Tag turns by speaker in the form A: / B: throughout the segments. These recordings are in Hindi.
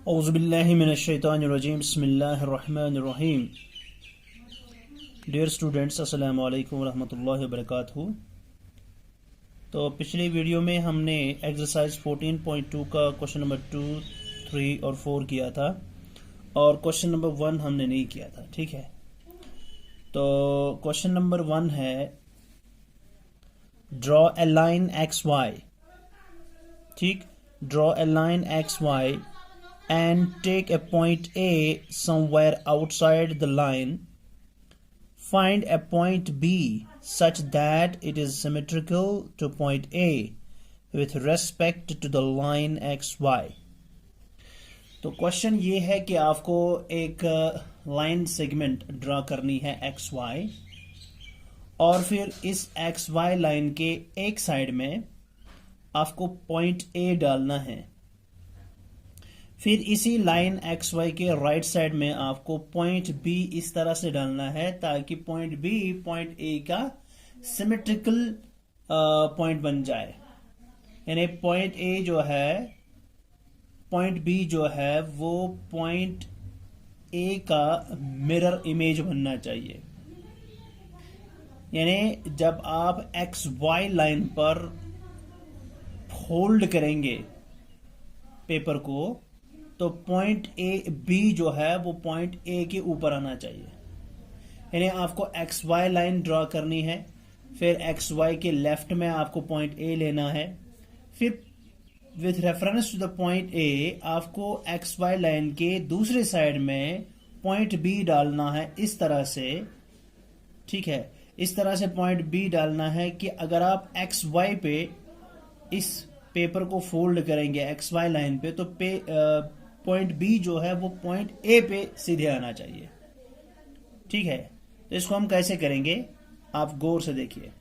A: औज़ुबिल्लाहि मिनश्शैतानिर्रजीम बिस्मिल्लाहिर्रहमानिर्रहीम। डियर स्टूडेंट्स, अस्सलामु अलैकुम वरहमतुल्लाहि वबरकातुहू। तो पिछली वीडियो में हमने एक्सरसाइज 14.2 का क्वेश्चन नंबर 2, 3 और 4 किया था और क्वेश्चन नंबर 1 हमने नहीं किया था। ठीक है, तो क्वेश्चन नंबर 1 है draw a line X Y. ठीक, draw a line X Y and take a point A somewhere outside the line. Find a point B such that it is symmetrical to point A with respect to the line XY. तो क्वेश्चन ये है कि आपको एक लाइन सेगमेंट ड्रा करनी है XY और फिर इस XY लाइन के एक साइड में आपको पॉइंट A डालना है। फिर इसी लाइन एक्स वाई के राइट साइड में आपको पॉइंट बी इस तरह से डालना है ताकि पॉइंट बी पॉइंट ए का सिमेट्रिकल पॉइंट बन जाए। यानी पॉइंट ए जो है, पॉइंट बी जो है वो पॉइंट ए का मिरर इमेज बनना चाहिए। यानी जब आप एक्स वाई लाइन पर फोल्ड करेंगे पेपर को तो पॉइंट ए बी जो है वो पॉइंट ए के ऊपर आना चाहिए। यानी आपको एक्स वाई लाइन ड्रॉ करनी है, फिर एक्स वाई के लेफ्ट में आपको पॉइंट ए लेना है, फिर with reference to the point A आपको एक्स वाई लाइन के दूसरे साइड में पॉइंट बी डालना है इस तरह से। ठीक है, इस तरह से पॉइंट बी डालना है कि अगर आप एक्स वाई पे इस पेपर को फोल्ड करेंगे एक्स वाई लाइन पे तो पॉइंट बी जो है वो पॉइंट ए पे सीधे आना चाहिए। ठीक है, तो इसको हम कैसे करेंगे आप गौर से देखिए।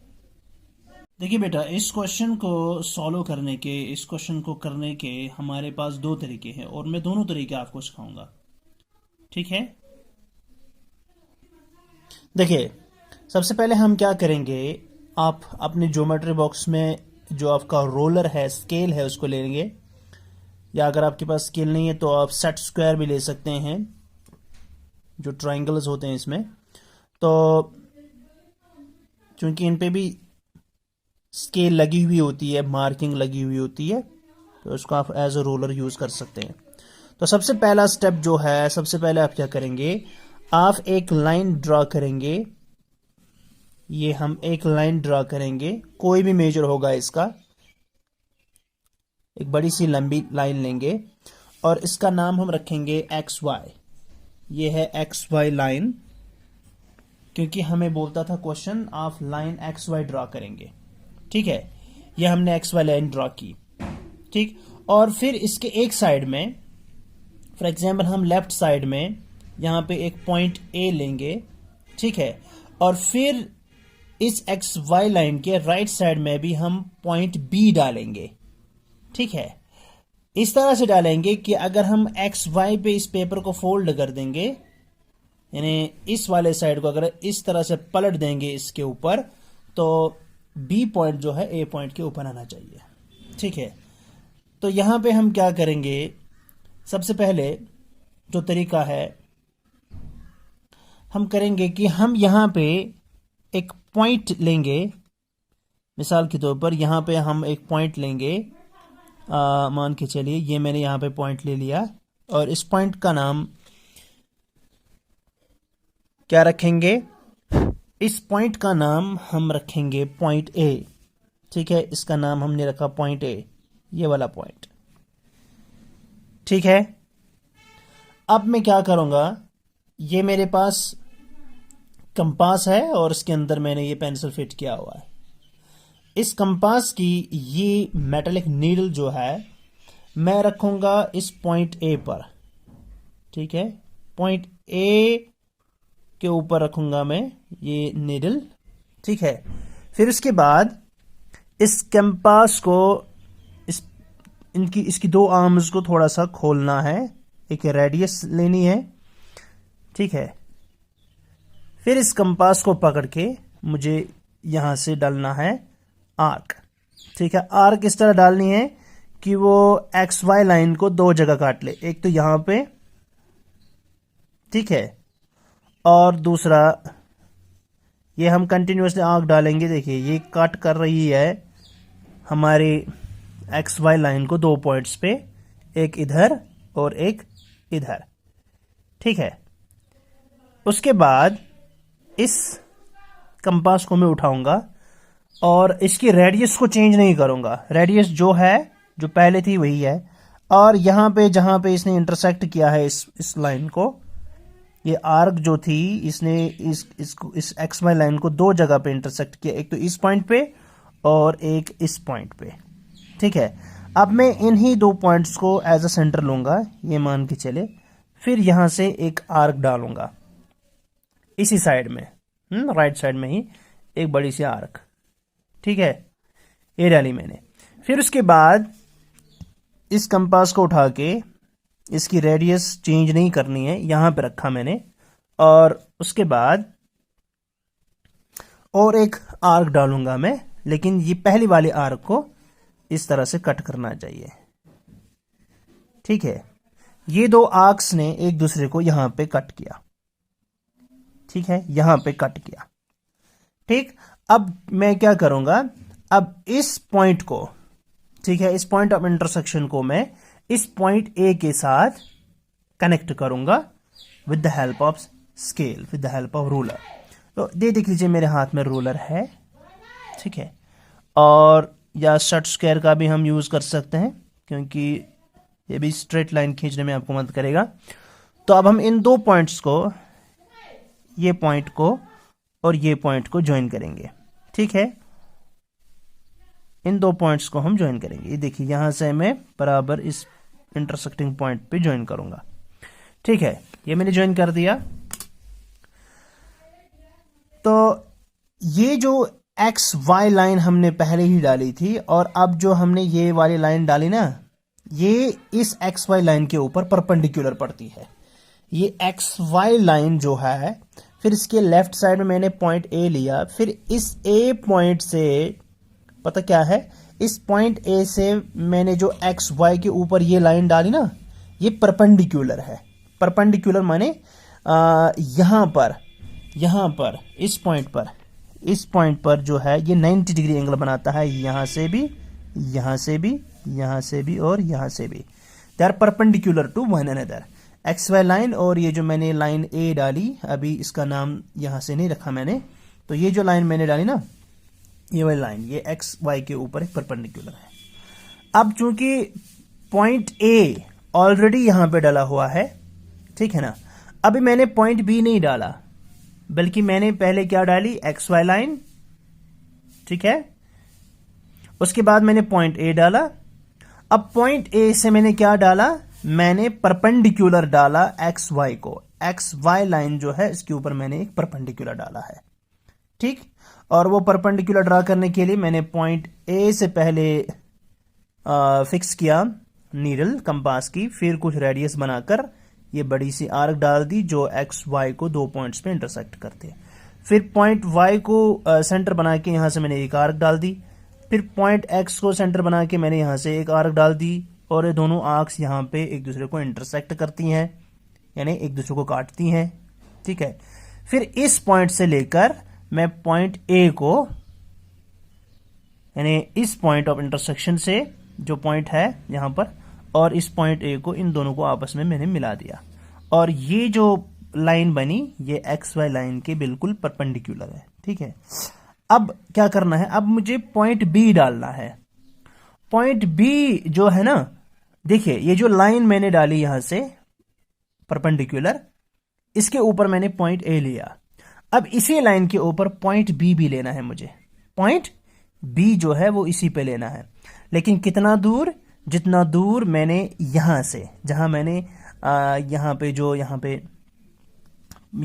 A: देखिए बेटा, इस क्वेश्चन को सॉल्व करने के, इस क्वेश्चन को करने के हमारे पास दो तरीके हैं और मैं दोनों तरीके आपको सिखाऊंगा। ठीक है, देखिए सबसे पहले हम क्या करेंगे, आप अपने ज्योमेट्री बॉक्स में जो आपका रोलर है, स्केल है, उसको लेंगे, या अगर आपके पास स्केल नहीं है तो आप सेट स्क्वायर भी ले सकते हैं, जो ट्रायंगल्स होते हैं इसमें। तो चूंकि इन पे भी स्केल लगी हुई होती है, मार्किंग लगी हुई होती है, तो इसको आप एज अ रोलर यूज कर सकते हैं। तो सबसे पहला स्टेप जो है, सबसे पहले आप क्या करेंगे, आप एक लाइन ड्रॉ करेंगे। ये हम एक लाइन ड्रॉ करेंगे, कोई भी मेजर होगा इसका, एक बड़ी सी लंबी लाइन लेंगे और इसका नाम हम रखेंगे एक्स वाई। ये है एक्स वाई लाइन, क्योंकि हमें बोलता था क्वेश्चन आप लाइन एक्स वाई ड्रॉ करेंगे। ठीक है, ये हमने एक्स वाई लाइन ड्रॉ की। ठीक, और फिर इसके एक साइड में, फॉर एग्जांपल हम लेफ्ट साइड में यहां पे एक पॉइंट ए लेंगे। ठीक है, और फिर इस एक्स वाई लाइन के राइट साइड में भी हम पॉइंट बी डालेंगे। ठीक है, इस तरह से डालेंगे कि अगर हम एक्स वाई पे इस पेपर को फोल्ड कर देंगे, यानी इस वाले साइड को अगर इस तरह से पलट देंगे इसके ऊपर, तो बी पॉइंट जो है ए पॉइंट के ऊपर आना चाहिए। ठीक है, तो यहां पे हम क्या करेंगे, सबसे पहले जो तरीका है हम करेंगे कि हम यहां पे एक पॉइंट लेंगे। मिसाल के तौर पर यहां पे हम एक पॉइंट लेंगे, मान के चलिए ये मैंने यहां पे पॉइंट ले लिया और इस पॉइंट का नाम क्या रखेंगे, इस पॉइंट का नाम हम रखेंगे पॉइंट ए। ठीक है, इसका नाम हमने रखा पॉइंट ए, ये वाला पॉइंट। ठीक है, अब मैं क्या करूंगा, ये मेरे पास कंपास है और इसके अंदर मैंने ये पेंसिल फिट किया हुआ है। इस कंपास की ये मेटालिक नीडल जो है मैं रखूंगा इस पॉइंट ए पर। ठीक है, पॉइंट ए के ऊपर रखूंगा मैं ये नीडल। ठीक है, फिर उसके बाद इस कंपास को इसकी दो आर्म्स को थोड़ा सा खोलना है, एक रेडियस लेनी है। ठीक है, फिर इस कंपास को पकड़ के मुझे यहां से डालना है आर्क। ठीक है, आर्क इस तरह डालनी है कि वो एक्स वाई लाइन को दो जगह काट ले, एक तो यहां पे, ठीक है, और दूसरा ये हम कंटिन्यूसली आर्क डालेंगे। देखिए ये कट कर रही है हमारी एक्स वाई लाइन को दो पॉइंट्स पे, एक इधर और एक इधर, ठीक है। उसके बाद इस कंपास को मैं उठाऊंगा और इसकी रेडियस को चेंज नहीं करूंगा, रेडियस जो है जो पहले थी वही है। और यहां पे जहां पे इसने इंटरसेक्ट किया है इस लाइन को, ये आर्क जो थी इसने इस एक्स वाई लाइन को दो जगह पे इंटरसेक्ट किया, एक तो इस पॉइंट पे और एक इस पॉइंट पे, ठीक है। अब मैं इन्हीं दो पॉइंट्स को एज अ सेंटर लूंगा, ये मान के चले, फिर यहां से एक आर्क डालूंगा इसी साइड में, राइट साइड में ही एक बड़ी सी आर्क, ठीक है, ये डाली मैंने। फिर उसके बाद इस कंपास को उठा के इसकी रेडियस चेंज नहीं करनी है, यहां पे रखा मैंने, और उसके बाद और एक आर्क डालूंगा मैं, लेकिन ये पहली वाली आर्क को इस तरह से कट करना चाहिए, ठीक है। ये दो आर्क्स ने एक दूसरे को यहां पे कट किया, ठीक है, यहां पे कट किया, ठीक। अब मैं क्या करूंगा, अब इस पॉइंट को, ठीक है, इस पॉइंट ऑफ इंटरसेक्शन को मैं इस पॉइंट ए के साथ कनेक्ट करूंगा with the help of scale, with the help of ruler. तो देख लीजिए मेरे हाथ में रूलर है, ठीक है, और या शॉर्ट स्क्वायर का भी हम यूज कर सकते हैं, क्योंकि ये भी स्ट्रेट लाइन खींचने में आपको मदद करेगा। तो अब हम इन दो पॉइंट्स को, ये पॉइंट को और ये पॉइंट को ज्वाइन करेंगे, ठीक है, इन दो पॉइंट्स को हम ज्वाइन करेंगे। ये देखिए यहां से मैं बराबर इस इंटरसेक्टिंग पॉइंट पे ज्वाइन करूंगा, ठीक है, ये मैंने ज्वाइन कर दिया। तो ये जो एक्स वाई लाइन हमने पहले ही डाली थी, और अब जो हमने ये वाली लाइन डाली ना, ये इस एक्स वाई लाइन के ऊपर परपेंडिकुलर पड़ती है। ये एक्स वाई लाइन जो है, फिर इसके लेफ्ट साइड में मैंने पॉइंट ए लिया, फिर इस ए पॉइंट से, पता क्या है, इस पॉइंट ए से मैंने जो एक्स वाई के ऊपर ये लाइन डाली ना, ये परपेंडिकुलर है। परपेंडिकुलर माने यहां पर इस पॉइंट पर जो है ये 90 डिग्री एंगल बनाता है, यहां से भी, यहां से भी, यहां से भी और यहां से भी। They are perpendicular to one another, X Y line. और ये जो मैंने लाइन ए डाली, अभी इसका नाम यहां से नहीं रखा मैंने, तो ये जो लाइन मैंने डाली ना, ये वाली लाइन, ये एक्स वाई के ऊपर एक परपेंडिकुलर है। अब चूंकि पॉइंट ए ऑलरेडी यहां पे डाला हुआ है, ठीक है ना, अभी मैंने पॉइंट बी नहीं डाला, बल्कि मैंने पहले क्या डाली, एक्स वाई लाइन, ठीक है, उसके बाद मैंने पॉइंट ए डाला। अब पॉइंट ए से मैंने क्या डाला, मैंने परपेंडिकुलर डाला एक्स वाई को, एक्स वाई लाइन जो है इसके ऊपर मैंने एक परपेंडिकुलर डाला है, ठीक। और वो परपेंडिकुलर ड्रा करने के लिए मैंने पॉइंट ए से पहले फिक्स किया नीडल कंपास की, फिर कुछ रेडियस बनाकर ये बड़ी सी आर्क डाल दी जो एक्स वाई को दो पॉइंट्स पे इंटरसेक्ट करते हैं। फिर पॉइंट वाई को सेंटर बना के यहां से मैंने एक आर्क डाल दी, फिर पॉइंट एक्स को सेंटर बना के मैंने यहां से एक आर्क डाल दी, और ये दोनों आर्क्स यहां पे एक दूसरे को इंटरसेक्ट करती हैं, यानी एक दूसरे को काटती हैं, ठीक है। फिर इस पॉइंट से लेकर मैं पॉइंट ए को, यानी इस पॉइंट ऑफ इंटरसेक्शन से जो पॉइंट है यहां पर, और इस पॉइंट ए को, इन दोनों को आपस में मैंने मिला दिया, और ये जो लाइन बनी ये एक्स वाई लाइन के बिल्कुल परपेंडिकुलर है, ठीक है। अब क्या करना है, अब मुझे पॉइंट बी डालना है। पॉइंट बी जो है ना, देखिए ये जो लाइन मैंने डाली यहां से परपेंडिकुलर, इसके ऊपर मैंने पॉइंट ए लिया। अब इसी लाइन के ऊपर पॉइंट बी भी लेना है मुझे, पॉइंट बी जो है वो इसी पे लेना है, लेकिन कितना दूर, जितना दूर मैंने यहां से, जहां मैंने यहां पे जो, यहां पे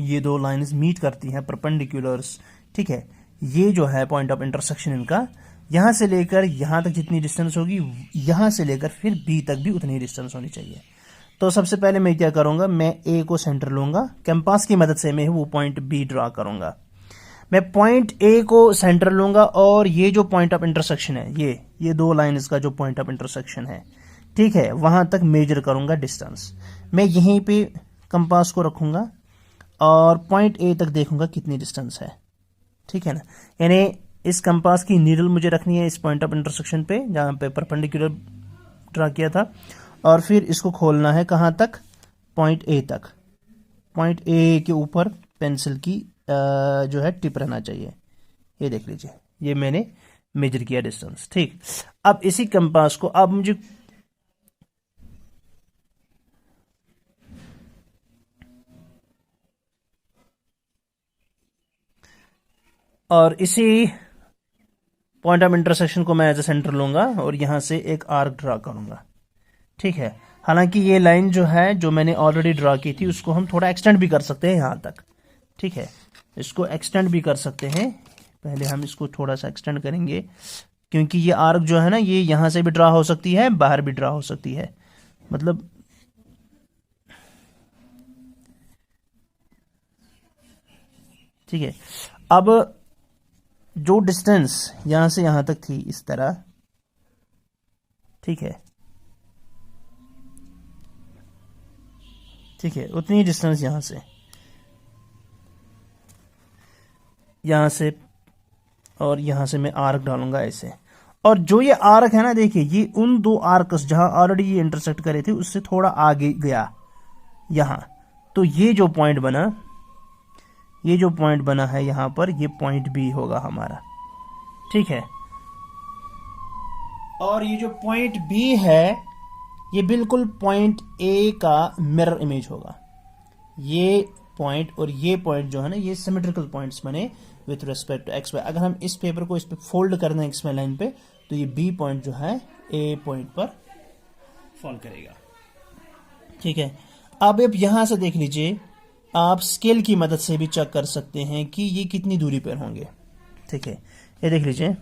A: ये दो लाइंस मीट करती हैं परपेंडिकुलर्स, ठीक है, ये जो है पॉइंट ऑफ इंटरसेक्शन इनका, यहां से लेकर यहां तक जितनी डिस्टेंस होगी, यहां से लेकर फिर बी तक भी उतनी डिस्टेंस होनी चाहिए। तो सबसे पहले मैं क्या करूंगा, मैं ए को सेंटर लूंगा, कंपास की मदद से मैं वो पॉइंट बी ड्रा करूंगा। मैं पॉइंट ए को सेंटर लूंगा, और ये जो पॉइंट ऑफ इंटरसेक्शन है, ये दो लाइंस का जो पॉइंट ऑफ इंटरसेक्शन है, ठीक है, वहां तक मेजर करूंगा डिस्टेंस। मैं यहीं पे कंपास को रखूंगा और पॉइंट ए तक देखूंगा कितनी डिस्टेंस है, ठीक है ना। यानी इस कंपास की नीडल मुझे रखनी है इस पॉइंट ऑफ इंटरसेक्शन पे जहां पे परपेंडिकुलर ड्रा किया था, और फिर इसको खोलना है कहां तक, पॉइंट ए तक। पॉइंट ए के ऊपर पेंसिल की जो है टिप रहना चाहिए। ये देख लीजिए, ये मैंने मेजर किया डिस्टेंस, ठीक। अब इसी कंपास को अब मुझे और इसी पॉइंट ऑफ इंटरसेक्शन को मैं एज ए सेंटर लूंगा और यहां से एक आर्क ड्रा करूंगा, ठीक है। हालांकि ये लाइन जो है जो मैंने ऑलरेडी ड्रा की थी उसको हम थोड़ा एक्सटेंड भी कर सकते हैं यहां तक, ठीक है। इसको एक्सटेंड भी कर सकते हैं। पहले हम इसको थोड़ा सा एक्सटेंड करेंगे क्योंकि ये आर्क जो है ना ये यहां से भी ड्रा हो सकती है, बाहर भी ड्रा हो सकती है, मतलब ठीक है। अब जो डिस्टेंस यहां से यहां तक थी इस तरह, ठीक है, ठीक है, उतनी डिस्टेंस यहां से और यहां से मैं आर्क डालूंगा ऐसे। और जो ये आर्क है ना, देखिए ये उन दो आर्क्स जहां ऑलरेडी ये इंटरसेक्ट करे थे उससे थोड़ा आगे गया यहां, तो ये जो पॉइंट बना है यहां पर, ये पॉइंट बी होगा हमारा, ठीक है। और ये जो पॉइंट बी है ये बिल्कुल पॉइंट ए का मिरर इमेज होगा। ये पॉइंट और ये पॉइंट जो है ना ये सिमेट्रिकल पॉइंट्स बने with respect to X Y. अगर हम इस पेपर को इस पे फोल्ड कर दें एक्स वाई लाइन पे तो ये बी पॉइंट जो है ए पॉइंट पर फॉल करेगा, ठीक है। अब आप यहां से देख लीजिए, आप स्केल की मदद से भी चेक कर सकते हैं कि ये कितनी दूरी पर होंगे, ठीक है। ये देख लीजिए,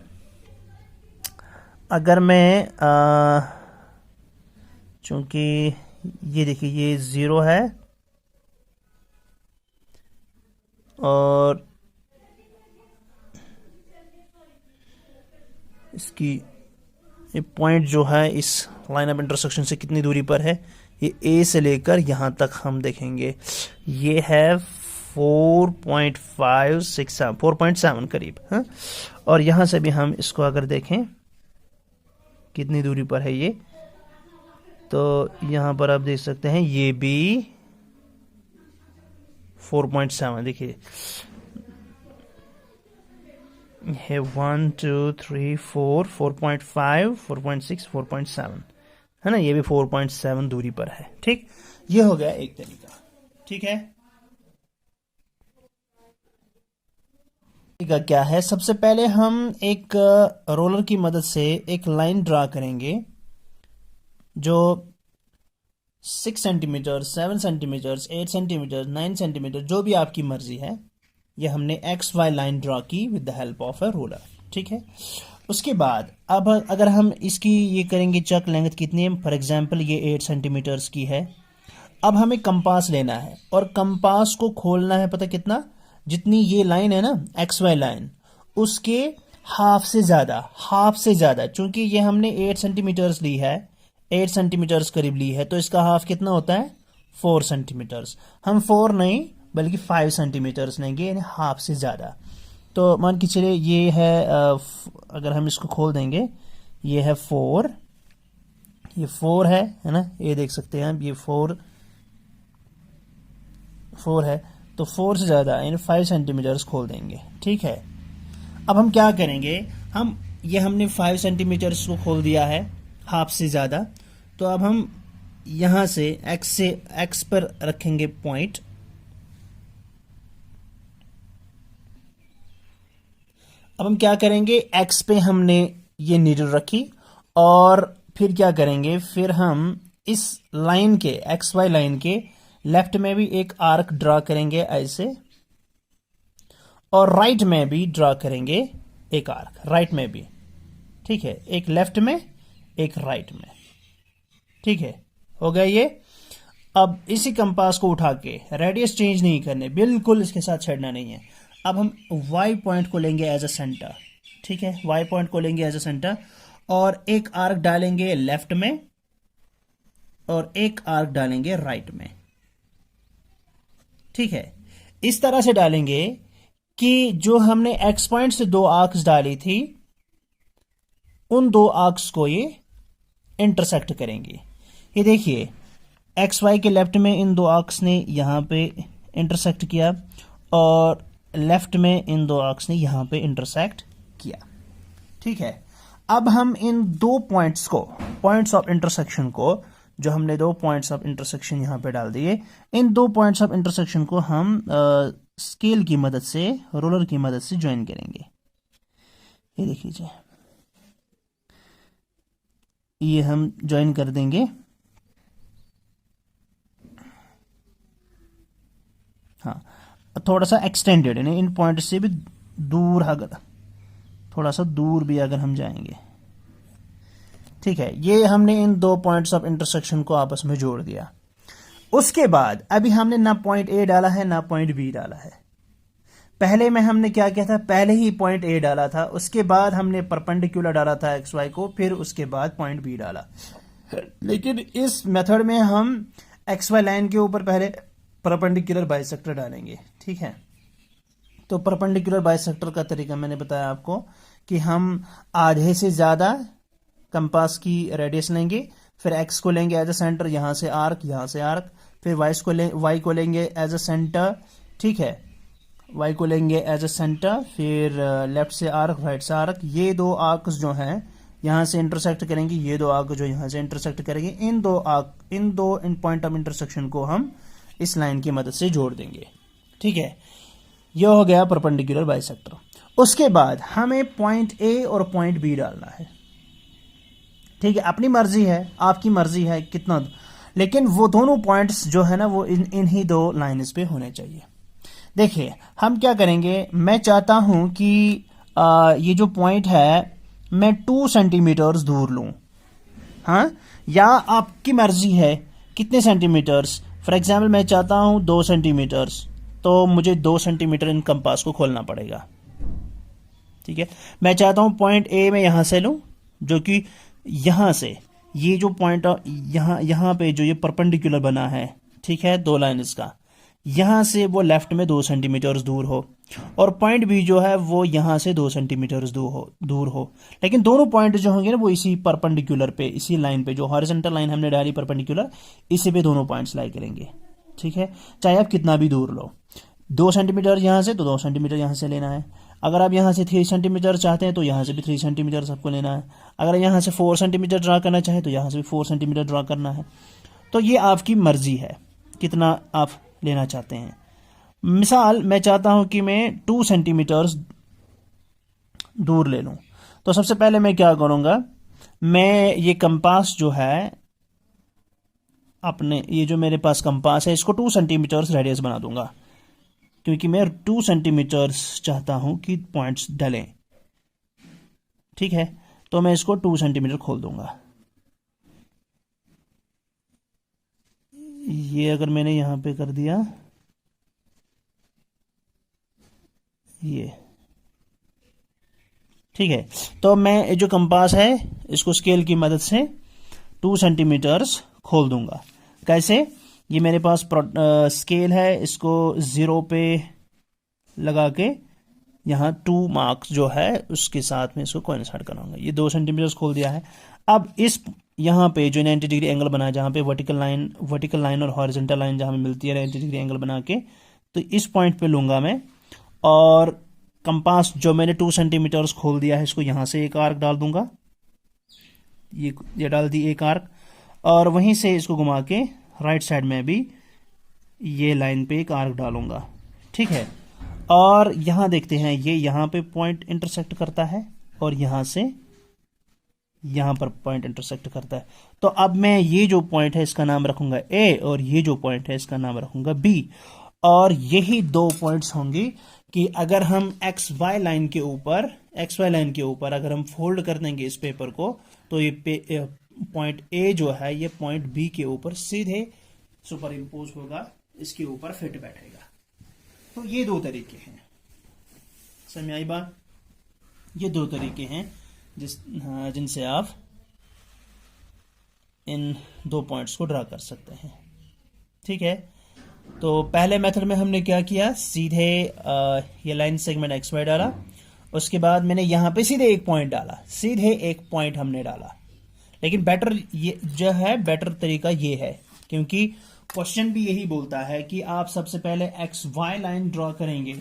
A: अगर मैं चूंकि ये देखिए ये 0 है और इसकी ये पॉइंट जो है इस लाइन ऑफ इंटरसेक्शन से कितनी दूरी पर है, ये ए से लेकर यहां तक हम देखेंगे ये है 4.567 करीब, हाँ। और यहां से भी हम इसको अगर देखें कितनी दूरी पर है ये, तो यहां पर आप देख सकते हैं ये भी 4.7, देखिए है 1 2 3 4 4.5 4.6 4.7 है ना, ये भी 4.7 दूरी पर है, ठीक। ये हो गया एक तरीका, ठीक है। तरीका क्या है, सबसे पहले हम एक रोलर की मदद से एक लाइन ड्रा करेंगे जो 6 सेंटीमीटर 7 सेंटीमीटर 8 सेंटीमीटर 9 सेंटीमीटर जो भी आपकी मर्जी है, ये हमने एक्स वाई लाइन ड्रा की with the help of a roller, ठीक है। उसके बाद अब अगर हम इसकी ये करेंगे चेक लेंथ कितनी है, फॉर एग्जांपल ये 8 सेंटीमीटर्स की है। अब हमें कंपास लेना है और कंपास को खोलना है, पता कितना, जितनी ये लाइन है ना एक्स वाई लाइन उसके हाफ से ज़्यादा, चूंकि ये हमने 8 सेंटीमीटर्स ली है, 8 सेंटीमीटर्स करीब ली है, तो इसका हाफ कितना होता है 4 सेंटीमीटर्स। हम 4 नहीं बल्कि 5 सेंटीमीटर्स लेंगे, यानी हाफ से ज़्यादा। तो मान के चलिए ये है अगर हम इसको खोल देंगे ये है 4, ये 4 है ना, ये देख सकते हैं आप, ये 4 है, तो 4 से ज़्यादा यानी 5 सेंटीमीटर्स खोल देंगे, ठीक है। अब हम क्या करेंगे, ये हमने 5 सेंटीमीटर्स को खोल दिया है हाफ से ज़्यादा, तो अब हम यहाँ से एक्स पर रखेंगे पॉइंट, अब हम क्या करेंगे, एक्स पे हमने ये नीडल रखी और फिर क्या करेंगे, फिर हम इस लाइन के एक्स वाई लाइन के लेफ्ट में भी एक आर्क ड्रा करेंगे ऐसे, और राइट में भी ड्रा करेंगे एक आर्क, राइट में भी, ठीक है, एक लेफ्ट में एक राइट में, ठीक है, हो गया ये। अब इसी कंपास को उठा के रेडियस चेंज नहीं करने, बिल्कुल इसके साथ छेड़ना नहीं है। अब हम वाई पॉइंट को लेंगे एज अ सेंटर, ठीक है, वाई पॉइंट को लेंगे एज अ सेंटर और एक आर्क डालेंगे लेफ्ट में और एक आर्क डालेंगे राइट में। ठीक है, इस तरह से डालेंगे कि जो हमने एक्स पॉइंट से दो आर्क्स डाली थी उन दो आर्क्स को ये इंटरसेक्ट करेंगे। ये देखिए एक्स वाई के लेफ्ट में इन दो आर्क्स ने यहां पे इंटरसेक्ट किया और लेफ्ट में इन दो आर्क्स ने यहां पे इंटरसेक्ट किया। ठीक है, अब हम इन दो पॉइंट्स को, पॉइंट्स ऑफ इंटरसेक्शन को, जो हमने दो पॉइंट्स ऑफ इंटरसेक्शन यहां पे डाल दिए, इन दो पॉइंट्स ऑफ इंटरसेक्शन को हम स्केल की मदद से, रोलर की मदद से ज्वाइन करेंगे। ये देख लीजिए, ये हम ज्वाइन कर देंगे। हाँ, थोड़ा सा एक्सटेंडेड, यानी इन पॉइंट से भी दूर, अगर थोड़ा सा दूर भी अगर हम जाएंगे। ठीक है, ये हमने इन दो पॉइंट्स ऑफ इंटरसेक्शन को आपस में जोड़ दिया। उसके बाद अभी हमने ना पॉइंट ए डाला है ना पॉइंट बी डाला है। पहले में हमने क्या किया था, पहले ही पॉइंट ए डाला था, उसके बाद हमने परपेंडिकुलर डाला था एक्स वाई को, फिर उसके बाद पॉइंट बी डाला। लेकिन इस मेथड में हम एक्स वाई लाइन के ऊपर पहले परपेंडिकुलर बाइसेक्टर डालेंगे। ठीक है, तो परपेंडिकुलर बाइसेक्टर का तरीका मैंने बताया आपको कि हम आधे से ज्यादा कंपास की रेडियस लेंगे, फिर एक्स को लेंगे एज अ सेंटर, यहां से आर्क, यहां से आर्क, फिर वाई को लेंगे एज अ सेंटर। ठीक है, वाई को लेंगे एज अ सेंटर, फिर लेफ्ट से आर्क, राइट से आर्क। ये दो आर्क्स जो हैं यहां से इंटरसेक्ट करेंगे, ये दो आर्क जो यहां से इंटरसेक्ट करेंगे, इन दो पॉइंट ऑफ इंटरसेक्शन को हम इस लाइन की मदद से जोड़ देंगे। ठीक है, यह हो गया परपेंडिकुलर बाइसेक्टर। उसके बाद हमें पॉइंट ए और पॉइंट बी डालना है। ठीक है, अपनी मर्जी है, आपकी मर्जी है कितना, लेकिन वो दोनों पॉइंट्स जो है ना वो इन ही दो लाइन्स पे होने चाहिए। देखिए हम क्या करेंगे, मैं चाहता हूं कि ये जो पॉइंट है मैं 2 सेंटीमीटर्स दूर लूं। हाँ, या आपकी मर्जी है कितने सेंटीमीटर्स। फॉर एग्जाम्पल मैं चाहता हूं 2 सेंटीमीटर्स, तो मुझे 2 सेंटीमीटर इन कंपास को खोलना पड़ेगा। ठीक है, मैं चाहता हूं पॉइंट ए में यहां से लूं, जो कि यहां से ये जो पॉइंट यहां पे जो ये परपेंडिकुलर बना है, ठीक है, दो लाइन इसका, यहां से वो लेफ्ट में 2 सेंटीमीटर दूर हो, और पॉइंट बी जो है वो यहां से 2 सेंटीमीटर दूर हो। लेकिन दोनों पॉइंट जो होंगे ना वो इसी परपेंडिकुलर पे, इसी लाइन पे, जो हॉरिजॉन्टल लाइन हमने डाली परपेंडिकुलर, इसी पे दोनों पॉइंट्स लाई करेंगे। ठीक है, चाहे आप कितना भी दूर लो, 2 सेंटीमीटर यहां से तो 2 सेंटीमीटर यहां से लेना है। अगर आप यहां से 3 सेंटीमीटर चाहते हैं तो यहां से भी 3 सेंटीमीटर सबको लेना है। अगर यहां से 4 सेंटीमीटर ड्रा करना चाहें तो यहां से भी 4 सेंटीमीटर ड्रा करना है। तो ये आपकी मर्जी है कितना आप लेना चाहते हैं। मिसाल मैं चाहता हूं कि मैं 2 सेंटीमीटर दूर ले लूं, तो सबसे पहले मैं क्या करूंगा, मैं ये कंपास जो है अपने, ये जो मेरे पास कंपास है इसको 2 सेंटीमीटर रेडियस बना दूंगा, क्योंकि मैं 2 सेंटीमीटर चाहता हूं कि पॉइंट्स डलें। ठीक है, तो मैं इसको 2 सेंटीमीटर खोल दूंगा। ये अगर मैंने यहां पे कर दिया, ये ठीक है, तो मैं जो कंपास है इसको स्केल की मदद से 2 सेंटीमीटर खोल दूंगा। कैसे, ये मेरे पास स्केल है, इसको 0 पे लगा के यहाँ 2 मार्क्स जो है उसके साथ में इसको कोइंसाइड कराऊंगा। ये 2 सेंटीमीटर खोल दिया है। अब इस यहाँ पे जो 90 डिग्री एंगल बना है, जहाँ पे वर्टिकल लाइन और हॉरिजॉन्टल लाइन जहाँ मिलती है 90 डिग्री एंगल बना के, तो इस पॉइंट पे लूंगा मैं, और कंपास जो मैंने 2 सेंटीमीटर खोल दिया है इसको यहाँ से एक आर्क डाल दूंगा, ये डाल दी एक आर्क, और वहीं से इसको घुमा के राइट साइड में भी ये लाइन पे एक आर्क डालूंगा। ठीक है, और यहां देखते हैं ये यहां पे पॉइंट इंटरसेक्ट करता है और यहां से यहां पर पॉइंट इंटरसेक्ट करता है। तो अब मैं ये जो पॉइंट है इसका नाम रखूंगा ए, और ये जो पॉइंट है इसका नाम रखूंगा बी। और यही 2 पॉइंट्स होंगे कि अगर हम एक्स वाई लाइन के ऊपर अगर हम फोल्ड कर देंगे इस पेपर को, तो ये पॉइंट ए जो है ये पॉइंट बी के ऊपर सीधे सुपर इम्पोज होगा, इसके ऊपर फिट बैठेगा। तो ये 2 तरीके हैं, समझ आई बात। ये 2 तरीके हैं जिनसे आप इन दो पॉइंट्स को ड्रा कर सकते हैं। ठीक है, तो पहले मेथड में हमने क्या किया, सीधे ये लाइन सेगमेंट एक्स वाई डाला, उसके बाद मैंने यहां पे सीधे एक पॉइंट डाला, सीधे एक पॉइंट हमने डाला। लेकिन बेटर ये जो है, बेटर तरीका ये है, क्योंकि क्वेश्चन भी यही बोलता है कि आप सबसे पहले एक्स वाई लाइन ड्रॉ करेंगे,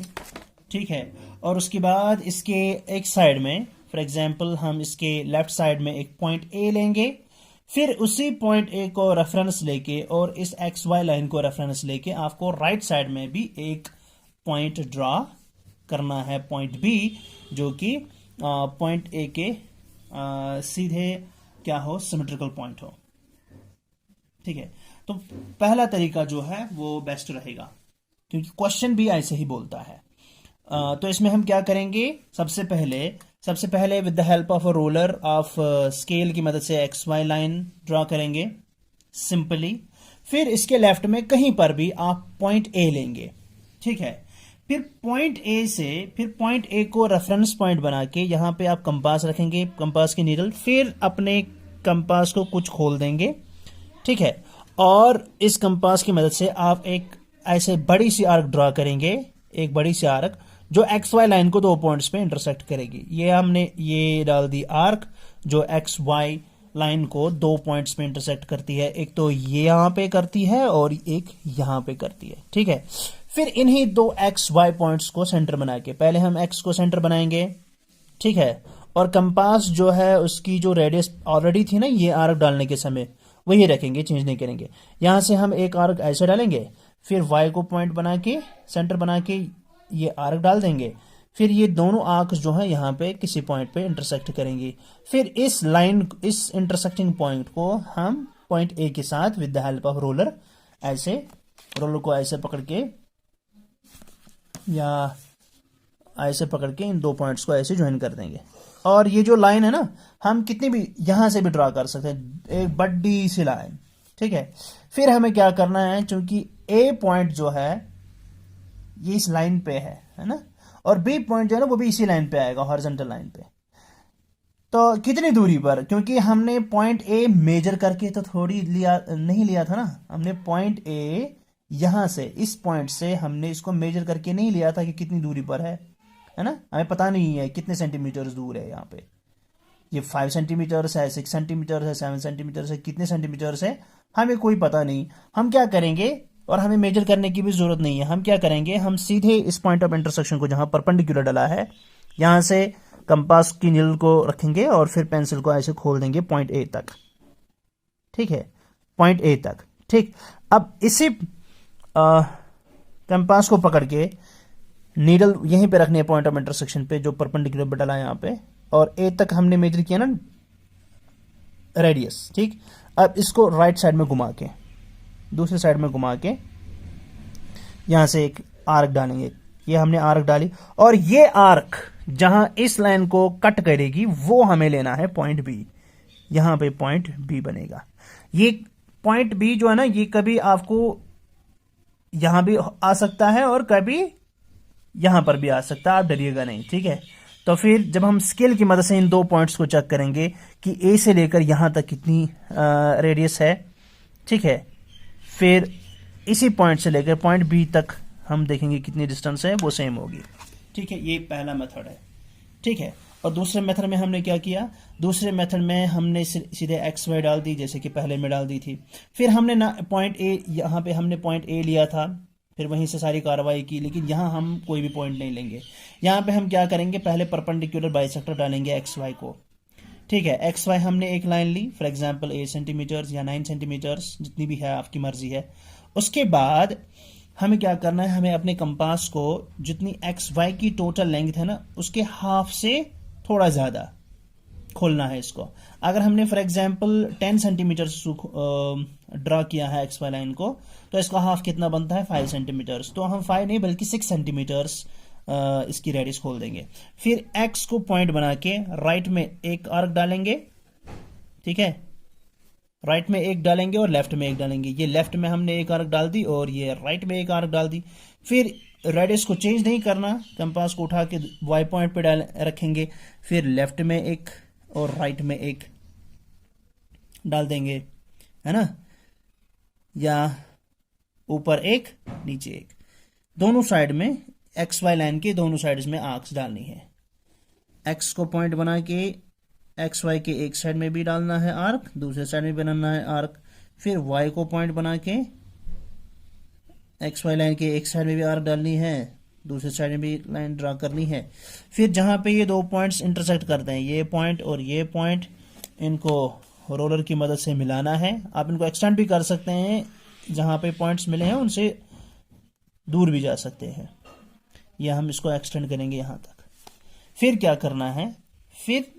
A: ठीक है, और उसके बाद इसके एक साइड में, फॉर एग्जांपल हम इसके लेफ्ट साइड में एक पॉइंट ए लेंगे, फिर उसी पॉइंट ए को रेफरेंस लेके और इस एक्स वाई लाइन को रेफरेंस लेके आपको राइट साइड में भी एक पॉइंट ड्रॉ करना है, पॉइंट बी, जो कि पॉइंट ए के सीधे क्या हो, सिमेट्रिकल पॉइंट हो। ठीक है, तो पहला तरीका जो है वो बेस्ट रहेगा, क्योंकि क्वेश्चन भी ऐसे ही बोलता है। तो इसमें हम क्या करेंगे, सबसे पहले with the help of a roller of scale की मदद से एक्स वाई लाइन ड्रॉ करेंगे सिंपली। फिर इसके लेफ्ट में कहीं पर भी आप पॉइंट ए लेंगे, ठीक है, फिर पॉइंट ए को रेफरेंस पॉइंट बना के यहां पे आप कंपास रखेंगे, कंपास की नीडल, फिर अपने कंपास को कुछ खोल देंगे, ठीक है, और इस कंपास की मदद से आप एक ऐसे बड़ी सी आर्क ड्रॉ करेंगे, एक बड़ी सी आर्क जो एक्स वाई लाइन को दो पॉइंट्स पे इंटरसेक्ट करेगी। ये हमने ये डाल दी आर्क जो एक्स वाई लाइन को दो पॉइंट्स पे इंटरसेक्ट करती है, एक तो ये यहां पे करती है और एक यहां पे करती है, ठीक है। फिर इन्हीं दो एक्स वाई पॉइंट्स को सेंटर बना के, पहले हम एक्स को सेंटर बनाएंगे, ठीक है, और कंपास जो है उसकी जो रेडियस ऑलरेडी थी ना ये आर्क डालने के समय, वही रखेंगे, चेंज नहीं करेंगे। यहां से हम एक आर्क ऐसे डालेंगे, फिर वाई को पॉइंट बना के सेंटर बना के ये आर्क डाल देंगे, फिर ये दोनों आर्क्स जो है यहाँ पे किसी पॉइंट पे इंटरसेक्ट करेंगी। फिर इस इंटरसेक्टिंग पॉइंट को हम पॉइंट ए के साथ with the help of roller को ऐसे पकड़ के या ऐसे पकड़ के इन दो पॉइंट्स को ऐसे ज्वाइन कर देंगे। और ये जो लाइन है ना, हम कितनी भी यहां से भी ड्रा कर सकते हैं, एक बड़ी सी लाइन, ठीक है। फिर हमें क्या करना है, क्योंकि ए पॉइंट जो है ये इस लाइन पे है ना, और बी पॉइंट जो है ना वो भी इसी लाइन पे आएगा, हॉरिजॉन्टल लाइन पे। तो कितनी दूरी पर, क्योंकि हमने पॉइंट ए मेजर करके तो थोड़ी नहीं लिया था ना, हमने पॉइंट ए यहां से, इस पॉइंट से हमने इसको मेजर करके नहीं लिया था कि कितनी दूरी पर है ना, हमें पता नहीं है कितने सेंटीमीटर दूर है। यहाँ पे ये 5 सेंटीमीटर है, 6 सेंटीमीटर है, 7 सेंटीमीटर है, कितने सेंटीमीटर है हमें कोई पता नहीं। हम क्या करेंगे, और हमें मेजर करने की भी जरूरत नहीं है, हम क्या करेंगे, हम सीधे इस पॉइंट ऑफ इंटरसेक्शन को जहां परपेंडिकुलर डला है, यहां से कंपास की नीडल को रखेंगे और फिर पेंसिल को ऐसे खोल देंगे पॉइंट ए तक, ठीक है, पॉइंट ए तक, ठीक। अब इसी कंपास को पकड़ के नीडल यहीं पे रखनी है पॉइंट ऑफ इंटरसेक्शन पे जो परपेंडिकुलर डला है यहाँ पे, और ए तक हमने मेजर किया ना रेडियस, ठीक। अब इसको राइट साइड में घुमा के, दूसरी साइड में घुमा के यहां से एक आर्क डालेंगे, ये हमने आर्क डाली, और ये आर्क जहां इस लाइन को कट करेगी वो हमें लेना है पॉइंट बी, यहां पे पॉइंट बी बनेगा। ये पॉइंट बी जो है ना, ये कभी आपको यहां भी आ सकता है और कभी यहां पर भी आ सकता है, आप डरिएगा नहीं, ठीक है। तो फिर जब हम स्केल की मदद से इन दो पॉइंट्स को चेक करेंगे कि ए से लेकर यहां तक कितनी रेडियस है, ठीक है, फिर इसी पॉइंट से लेकर पॉइंट बी तक हम देखेंगे कितनी डिस्टेंस है, वो सेम होगी, ठीक है। ये पहला मेथड है, ठीक है। और दूसरे मेथड में हमने क्या किया, दूसरे मेथड में हमने सीधे एक्स वाई डाल दी, जैसे कि पहले में डाल दी थी। फिर हमने ना पॉइंट ए, यहाँ पे हमने पॉइंट ए लिया था, फिर वहीं से सारी कार्रवाई की, लेकिन यहाँ हम कोई भी पॉइंट नहीं लेंगे। यहाँ पे हम क्या करेंगे, पहले परपेंडिकुलर बाइसेक्टर डालेंगे एक्स वाई को, ठीक है। एक्स वाई हमने एक लाइन ली, फॉर एग्जांपल 8 सेंटीमीटर या 9 सेंटीमीटर, जितनी भी है आपकी मर्जी है। उसके बाद हमें क्या करना है, हमें अपने कंपास को जितनी एक्स वाई की टोटल लेंथ है ना, उसके हाफ से थोड़ा ज्यादा खोलना है इसको। अगर हमने फॉर एग्जांपल 10 सेंटीमीटर ड्रा किया है एक्स वाई लाइन को, तो इसका हाफ कितना बनता है, 5 सेंटीमीटर। तो हम 5 नहीं बल्कि 6 सेंटीमीटर इसकी रेडियस खोल देंगे। फिर एक्स को पॉइंट बना के राइट में एक आर्क डालेंगे, ठीक है, राइट में एक डालेंगे और लेफ्ट में एक डालेंगे। ये लेफ्ट में हमने एक आर्क डाल दी और ये राइट में एक आर्क डाल दी। फिर रेडियस को चेंज नहीं करना, कंपास को उठा के वाई पॉइंट पे डाल रखेंगे, फिर लेफ्ट में एक और राइट में एक डाल देंगे। है ना, या ऊपर एक नीचे एक, दोनों साइड में एक्स वाई लाइन के दोनों साइड्स में आर्क्स डालनी है। एक्स को पॉइंट बना के एक्स वाई के एक साइड में भी डालना है आर्क, दूसरे साइड में बनाना है आर्क। फिर वाई को पॉइंट बना के एक्स वाई लाइन के एक साइड में भी आर्क डालनी है, दूसरे साइड में भी लाइन ड्रा करनी है। फिर जहां पे ये दो पॉइंट्स इंटरसेक्ट करते हैं, ये पॉइंट और ये पॉइंट, इनको रोलर की मदद से मिलाना है। आप इनको एक्सटेंड भी कर सकते हैं, जहां पे पॉइंट्स मिले हैं उनसे दूर भी जा सकते हैं, या हम इसको एक्सटेंड करेंगे यहां तक। फिर क्या करना है, फिर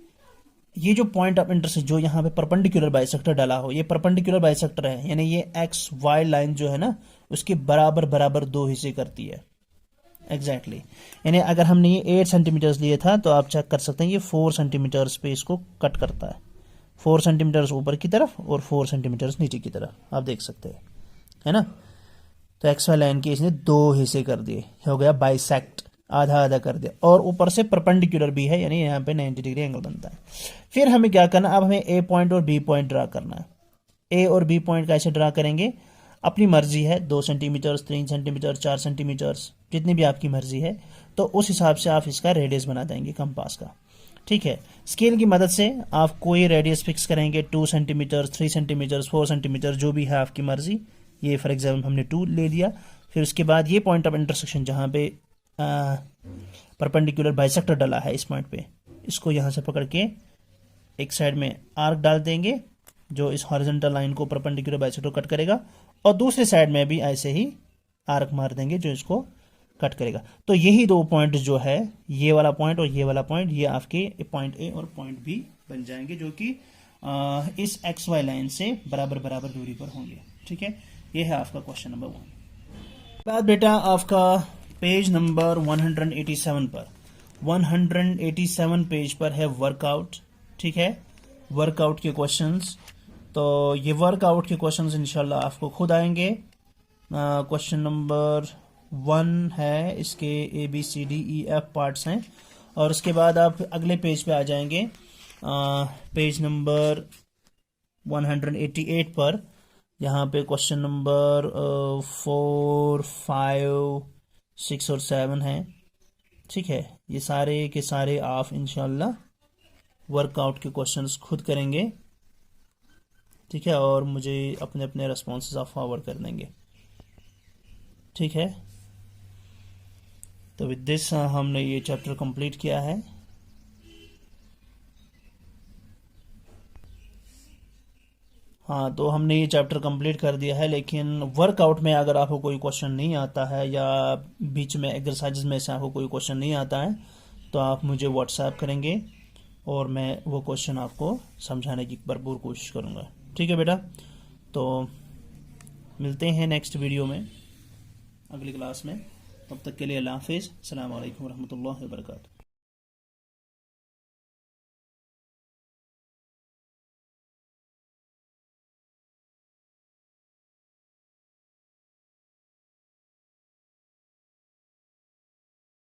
A: ये जो पॉइंट ऑफ इंटरसेक्ट जो यहाँ पे परपेंडिकुलर बाइसेक्टर डाला हो, ये परपेंडिकुलर बाइसेक्टर है, यानी ये एक्स वाई लाइन जो है ना उसके बराबर बराबर दो हिस्से करती है एग्जैक्टली। यानी अगर हमने ये 8 सेंटीमीटर्स लिए था तो आप चेक कर सकते हैं ये 4 सेंटीमीटर्स पे इसको कट करता है, 4 सेंटीमीटर्स ऊपर की तरफ और 4 सेंटीमीटर्स नीचे की तरफ, आप देख सकते हैं, है ना। तो एक्स वाई लाइन के इसने दो हिस्से कर दिए, हो गया बाइसेक्ट, आधा आधा कर दिया, और ऊपर से परपेंडिकुलर भी है, यानी यहाँ पे 90 डिग्री एंगल बनता है। फिर हमें क्या करना, अब हमें ए पॉइंट और बी पॉइंट ड्रा करना है। ए और बी पॉइंट कैसे ड्रा करेंगे, अपनी मर्जी है, 2 सेंटीमीटर, 3 सेंटीमीटर, 4 सेंटीमीटर, जितनी भी आपकी मर्जी है, तो उस हिसाब से आप इसका रेडियस बना देंगे कंपास का, ठीक है। स्केल की मदद से आप कोई रेडियस फिक्स करेंगे, 2 सेंटीमीटर, 3 सेंटीमीटर, 4 सेंटीमीटर, जो भी है आपकी मर्जी। ये फॉर एग्जाम्पल हमने 2 ले लिया। फिर उसके बाद ये पॉइंट ऑफ इंटरसेक्शन जहाँ पे परपेंडिकुलर बाइसेक्टर डाला है इस पॉइंट पे, इसको यहाँ से पकड़ के एक साइड में आर्क डाल देंगे जो इस हॉरिजॉन्टल लाइन को परपेंडिकुलर बाइसेक्टर कट करेगा, और दूसरे साइड में भी ऐसे ही आर्क मार देंगे जो इसको कट करेगा। तो यही दो पॉइंट जो है, ये वाला पॉइंट और ये वाला पॉइंट, ये आपके पॉइंट ए और पॉइंट बी बन जाएंगे, जो कि इस एक्स वाई लाइन से बराबर बराबर दूरी पर होंगे, ठीक है। ये है आपका क्वेश्चन नंबर 1। बाद बेटा आपका पेज नंबर 187 पर, 187 पेज पर है वर्कआउट, ठीक है, वर्कआउट के क्वेश्चंस। तो ये वर्कआउट के क्वेश्चंस इंशाल्लाह आपको खुद आएंगे। क्वेश्चन नंबर 1 है, इसके ABCDEF पार्ट्स हैं, और उसके बाद आप अगले पेज पे आ जाएंगे, पेज नंबर 188 पर। यहाँ पे क्वेश्चन नंबर 4, 5, 6 और 7 हैं, ठीक है। ये सारे के सारे आप इंशाल्लाह वर्कआउट के क्वेश्चंस खुद करेंगे, ठीक है, और मुझे अपने अपने रेस्पॉन्सेस आप फॉरवर्ड कर देंगे, ठीक है। तो विद दिस हमने ये चैप्टर कंप्लीट किया है। हाँ, तो हमने ये चैप्टर कंप्लीट कर दिया है, लेकिन वर्कआउट में अगर आपको कोई क्वेश्चन नहीं आता है, या बीच में एक्सरसाइजेज में से आपको कोई क्वेश्चन नहीं आता है, तो आप मुझे व्हाट्सएप करेंगे और मैं वो क्वेश्चन आपको समझाने की भरपूर कोशिश करूँगा, ठीक है बेटा। तो मिलते हैं नेक्स्ट वीडियो में, अगली क्लास में। तब तक के लिए अल्लाह हाफिज़, अस्सलाम वालेकुम रहमतुल्लाहि व बरकातहू।